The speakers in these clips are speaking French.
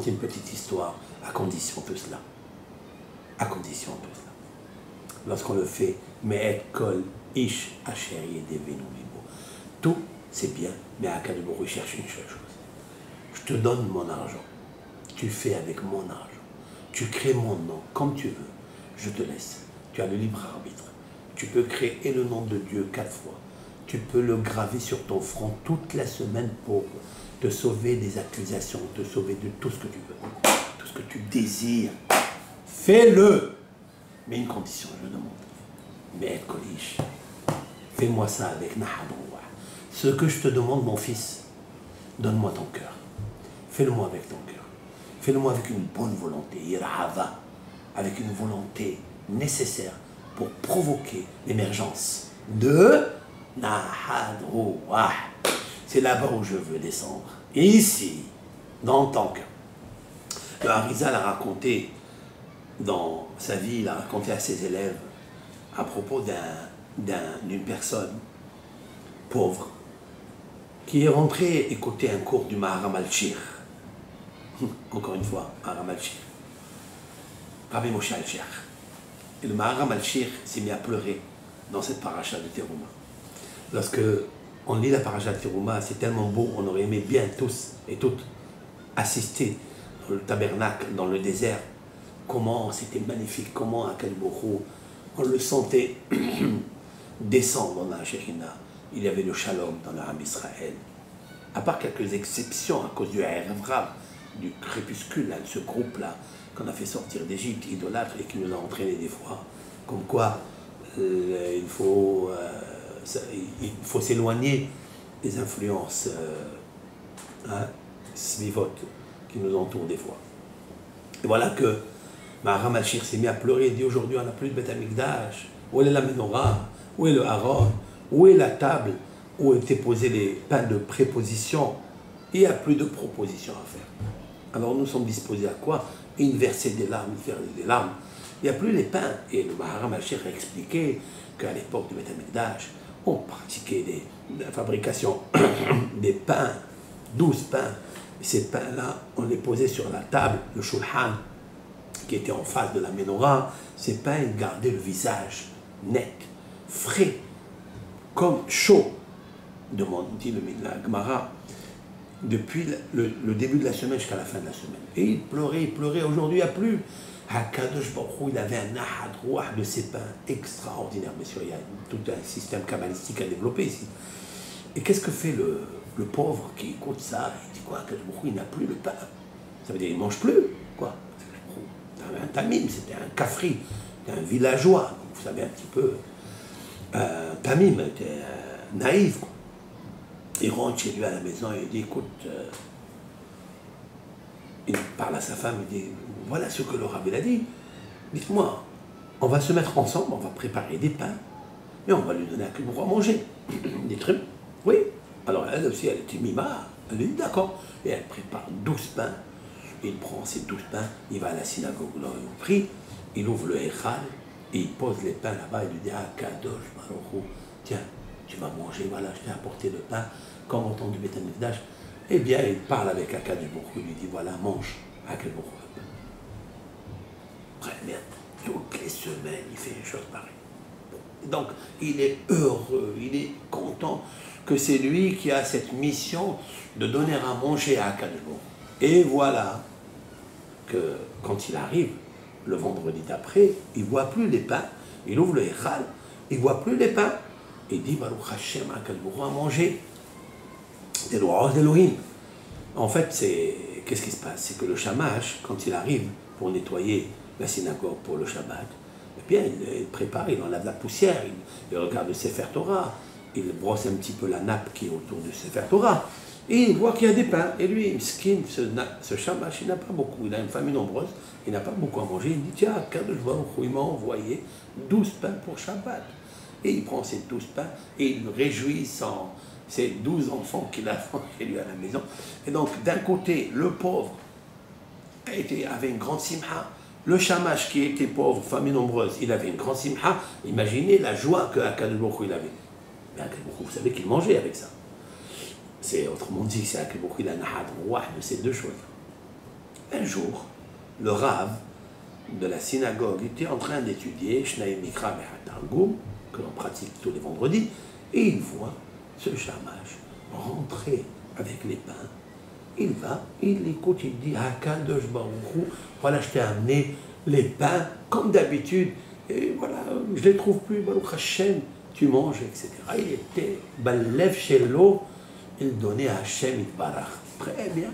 raconter une petite histoire, à condition de cela. À condition de cela. Lorsqu'on le fait, mais kol ish acheri devenu libo. Tout, c'est bien, mais à Kadougou, cherche une seule chose. Je te donne mon argent. Tu fais avec mon argent. Tu crées mon nom comme tu veux. Je te laisse. Tu as le libre arbitre. Tu peux créer le nom de Dieu 4 fois. Tu peux le graver sur ton front toute la semaine pour te sauver des accusations, te sauver de tout ce que tu veux, tout ce que tu désires. Fais-le. Mais une condition, je demande. Mais Kolish, fais-moi ça avec Nahadouah. Ce que je te demande, mon fils, donne-moi ton cœur. Fais-le-moi avec ton cœur. Fais-le-moi avec une bonne volonté, Irhava, avec une volonté nécessaire pour provoquer l'émergence de Nahadouah. C'est là-bas où je veux descendre. Ici, dans ton cœur. Le Harizal a raconté dans sa vie, il a raconté à ses élèves à propos d'une personne pauvre qui est rentrée écouter un cours du Maharam al-Shir. Encore une fois, Maharam al-Shir. Rabbi Moshe al-Shir. Et le Maharam al-Shir s'est mis à pleurer dans cette paracha de Terouma. Lorsque on lit la paracha de Terouma, c'est tellement beau, on aurait aimé bien tous et toutes assister dans le tabernacle, dans le désert. Comment c'était magnifique, comment à Kalbourou, on le sentait descendre dans la Shekhinah. Il y avait le shalom dans l'Arab Israël. À part quelques exceptions à cause du Erev, du crépuscule, là, de ce groupe-là, qu'on a fait sortir d'Égypte, idolâtre, et qui nous a entraînés des fois. Comme quoi, il faut s'éloigner des influences svivotes qui nous entourent des fois. Et voilà que Maharam al-Shir s'est mis à pleurer et dit aujourd'hui on n'a plus de Beth Amikdash. Où est la menorah? Où est le haron? Où est la table où étaient posés les pains de préposition? Il n'y a plus de propositions à faire. Alors nous sommes disposés à quoi? Inverser des larmes, faire des larmes. Il n'y a plus les pains. Et le Maharam al-Shir a expliqué qu'à l'époque du Beth Amikdash, on pratiquait la fabrication des pains, 12 pains. Et ces pains-là, on les posait sur la table, le shulhan, qui était en face de la menorah. Ces pains, ils gardaient le visage net, frais, comme chaud, dit la Gemara, depuis le début de la semaine jusqu'à la fin de la semaine. Et il pleurait. Aujourd'hui, il n'y a plus. Hakadosh Baruch Hu, il avait un nahad rouah de ces pains extraordinaires. Bien sûr, il y a tout un système kabbalistique à développer ici. Et qu'est-ce que fait le pauvre qui écoute ça? Il dit quoi? Hakadosh Baruch Hu, il n'a plus le pain. Ça veut dire qu'il ne mange plus. Quoi? Un tamim, c'était un kafri, c'était un villageois. Donc, vous savez un petit peu. Tamim était naïf. Quoi. Il rentre chez lui à la maison et il dit écoute, il parle à sa femme, il dit voilà ce que le rabbi a dit. Dites-moi, on va se mettre ensemble, on va préparer des pains et on va lui donner à Kalbourou à manger. Il dit très bien. Oui. Alors elle aussi, elle était mima. Elle dit d'accord. Et elle prépare 12 pains. Il prend ses 12 pains, il va à la synagogue, là il prie, il ouvre le Echal et il pose les pains là-bas. Il lui dit ah Kadosh Baruch Hu, tiens, tu vas manger, voilà, je t'ai apporté le pain, comme on du Beth Amikdash. Eh bien, il parle avec Akadosh Baruch Hu, il lui dit voilà, mange Akadosh Baruch Hu. Très bien, toutes les semaines, il fait une chose pareille. Donc, il est heureux, il est content que c'est lui qui a cette mission de donner à manger à Akadosh Baruch Hu. Et voilà que quand il arrive, le vendredi d'après, il ne voit plus les pains, il ouvre le Echal, il ne voit plus les pains, il dit Baruch Hashem, Akadosh Baruch Hu a mangé. C'est l'oros d'Elohim. En fait, qu'est-ce qui se passe? C'est que le shamash, quand il arrive pour nettoyer la synagogue pour le Shabbat, eh bien, il prépare, il enlève la poussière, il regarde le Sefer Torah, il brosse un petit peu la nappe qui est autour du Sefer Torah, et il voit qu'il y a des pains. Et lui, Miskin, ce shamash, il n'a pas beaucoup, il a une famille nombreuse, il n'a pas beaucoup à manger. Il dit tiens, Kadosh Baruch Hu, il m'a envoyé 12 pains pour Shabbat. Et il prend ces 12 pains et il réjouit ses 12 enfants qu'il a chez lui à la maison. Et donc, d'un côté, le pauvre avait une grande simha. Le shamash qui était pauvre, famille nombreuse, il avait une grande simha. Imaginez la joie que Akadosh Baruch Hu il avait. Mais Akadosh Baruch Hu, vous savez qu'il mangeait avec ça. C'est autrement dit, c'est Akadosh Baruch Hu, il a nahad rouah de ces deux choses. Un jour, le Rav de la synagogue était en train d'étudier Shnaï Mikra Mehatargum, que l'on pratique tous les vendredis, et il voit ce shamash rentrer avec les pains. Il va, il écoute, il dit Hakadosh Baruch Hu, voilà, je t'ai amené les pains comme d'habitude, et voilà, je ne les trouve plus, Baruch Hashem, tu manges, etc. Il était Balev Shelo, il donnait à Hashem Itbarach. Très bien.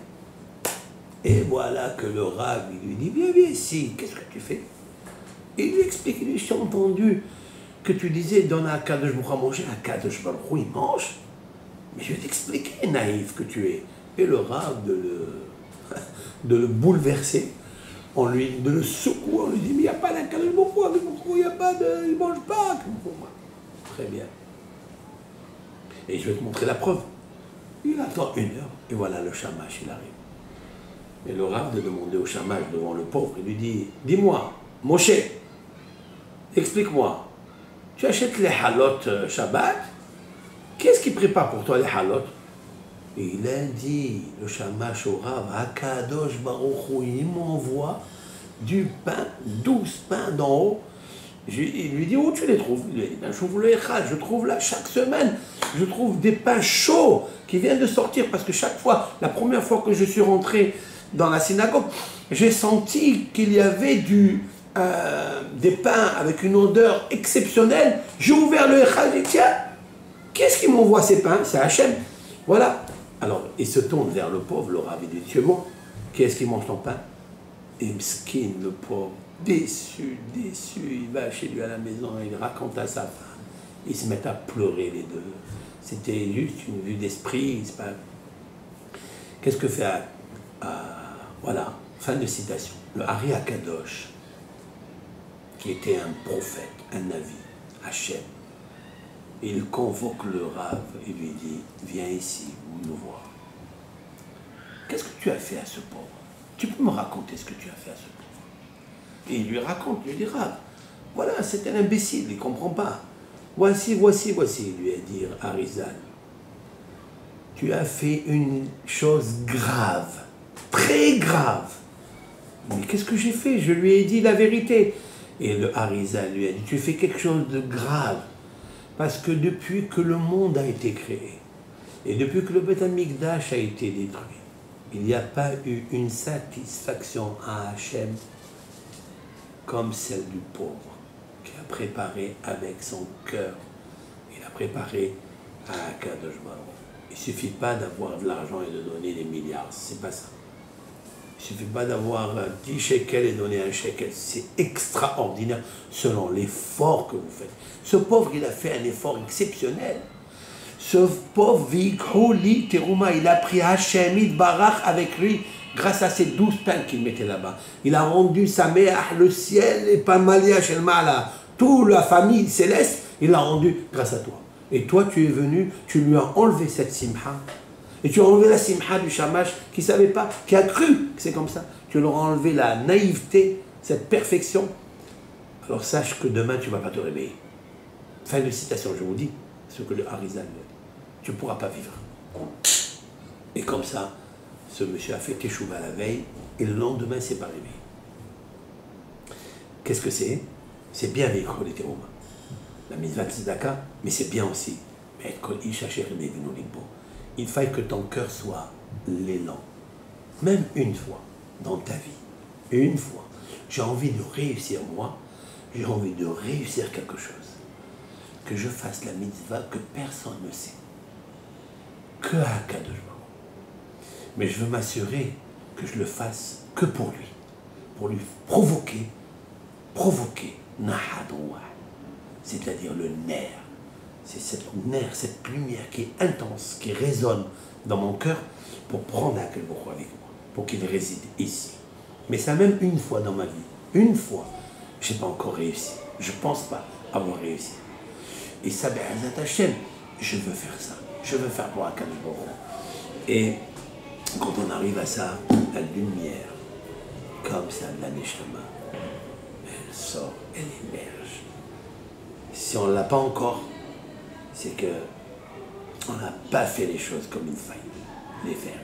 Et voilà que le Rav lui dit viens ici, qu'est-ce que tu fais? Et il lui explique, il lui dit j'ai entendu que tu disais donne à Hakadosh Baruch Hu à manger, Hakadosh Baruch Hu il mange. Mais je vais t'expliquer, naïf que tu es. Et le Rav de le bouleverser, de le secouer, on lui dit mais il n'y a pas d'Hakadosh Baruch Hu, il n'y a pas de, il ne mange pas. Très bien. Et je vais te montrer la preuve. Il attend 1 heure, et voilà le shamash, il arrive. Et le Rav de demander au shamash devant le pauvre, il lui dit, dis-moi, Moshe, explique-moi, tu achètes les halot Shabbat, qu'est-ce qui prépare pour toi les halot? Et il a dit, le shamash au Rav, Hakadosh Baruch Hu, il m'envoie du pain, 12 pains d'en haut. Il lui dit, où tu les trouves? Il lui dit, ben, je trouve là chaque semaine, je trouve des pains chauds qui viennent de sortir, parce que chaque fois, la première fois que je suis rentré dans la synagogue, j'ai senti qu'il y avait des pains avec une odeur exceptionnelle. J'ai ouvert le Echad, j'ai dit, tiens, qu'est-ce qui m'envoie ces pains? C'est Hachem. Voilà. Alors, il se tourne vers le pauvre, le Rav, il dit, tu es bon, qui est-ce qui mange ton pain? Et Mskin, le pauvre, déçu, il va chez lui à la maison, il raconte à sa femme, ils se mettent à pleurer les deux. C'était juste une vue d'esprit, c'est pas... Qu'est-ce que fait voilà, fin de citation. Le Ari Akadosh, qui était un prophète, un navi, Hachem, il convoque le Rav et lui dit, viens ici, nous voir. Qu'est-ce que tu as fait à ce pauvre? Tu peux me raconter ce que tu as fait à ce pauvre? Et il lui raconte, il lui dit, Rav, voilà, c'est un imbécile, il ne comprend pas. Voici, il lui a dit, Arizal, tu as fait une chose grave, très grave. Mais qu'est-ce que j'ai fait? Je lui ai dit la vérité. Et le Arizal lui a dit, tu fais quelque chose de grave, parce que depuis que le monde a été créé, et depuis que le Beth Amikdash a été détruit, il n'y a pas eu une satisfaction à Hachem comme celle du pauvre, qui a préparé avec son cœur. Il a préparé à Hakadosh Baruch Hu. Il ne suffit pas d'avoir de l'argent et de donner des milliards, c'est pas ça. Il ne suffit pas d'avoir 10 shekels et donner 1 shekel. C'est extraordinaire selon l'effort que vous faites. Ce pauvre, il a fait un effort exceptionnel. Ce pauvre, il a pris Hachem Itbarach avec lui grâce à ces 12 pains qu'il mettait là-bas. Il a rendu Sameach, le ciel, et Pamalia Shelmala, toute la famille céleste, il l'a rendu grâce à toi. Et toi, tu es venu, tu lui as enlevé cette simha. Et tu as enlevé la simha du shamash qui ne savait pas, qui a cru que c'est comme ça. Tu leur as enlevé la naïveté, cette perfection. Alors sache que demain, tu ne vas pas te réveiller. Fin de citation, je vous dis ce que le Harizal dit. Tu ne pourras pas vivre. Et comme ça, ce monsieur a fait teshuva la veille, et le lendemain, il ne s'est pas réveillé. Qu'est-ce que c'est? C'est bien avec les terouma. La mitzvah tzedaka, mais c'est bien aussi. Mais il faille que ton cœur soit l'élan. Même une fois dans ta vie, une fois, j'ai envie de réussir moi, j'ai envie de réussir quelque chose. Que je fasse la mitzvah que personne ne sait. Que à Hakadosh Baruch Hu. Mais je veux m'assurer que je le fasse que pour lui provoquer Nahadouah, c'est-à-dire le nerf. C'est cette nerf, cette lumière qui est intense, qui résonne dans mon cœur pour prendre Hakadosh Baruch Hu avec moi, pour qu'il réside ici. Mais ça même une fois dans ma vie, une fois, je n'ai pas encore réussi. Je ne pense pas avoir réussi. Et ça, Be'ezat Hashem, je veux faire ça. Je veux faire pour Hakadosh Baruch Hu. Et quand on arrive à ça, la lumière, comme ça, de la Neshama, elle sort, elle émerge. Si on ne l'a pas encore, c'est que on n'a pas fait les choses comme il faille les faire.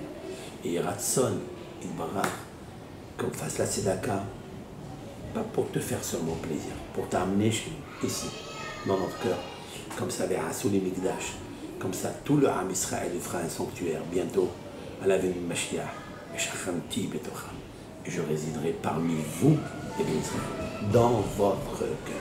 Et Ratson, Itbarach, qu'on fasse la tzedaka, pas pour te faire seulement plaisir, pour t'amener chez nous, ici, dans notre cœur. Comme ça, vers Assouli Mikdash, comme ça, tout le Ham Israël fera un sanctuaire bientôt à la venue de Mashiach. Et je résiderai parmi vous, et bien Israël, dans votre cœur.